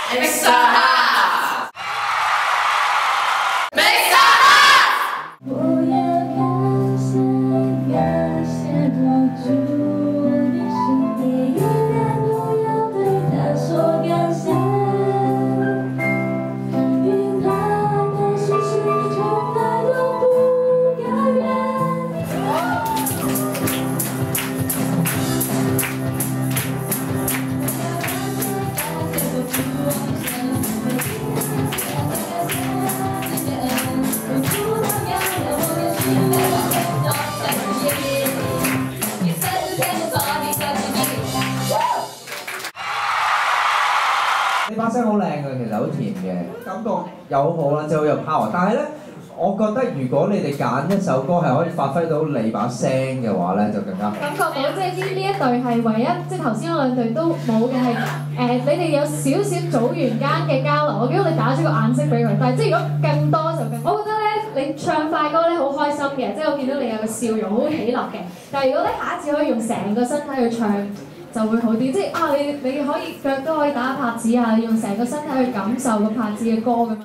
Mr. House Mr. House 我要看谁要先握住你手，你应该不要对他说感谢，云淡的事情从来都不遥远。你把聲好靚嘅，其實好甜嘅，感覺又好啦，即係好有 power。但係咧，我覺得如果你哋揀一首歌係可以發揮到你把聲嘅話咧，就更加好。感覺到即係呢一隊係唯一，即係頭先嗰兩隊都冇嘅係你哋有少少組員間嘅交流。我見到你打咗個眼色俾佢，但係即係如果更多就更。我覺得咧，你唱快歌咧好開心嘅，即係我見到你有個笑容好喜樂嘅。但係如果咧下一次可以用成個身體去唱，就會好啲，即係你可以腳都可以打拍子啊，用成個身體去感受個拍子嘅歌咁樣。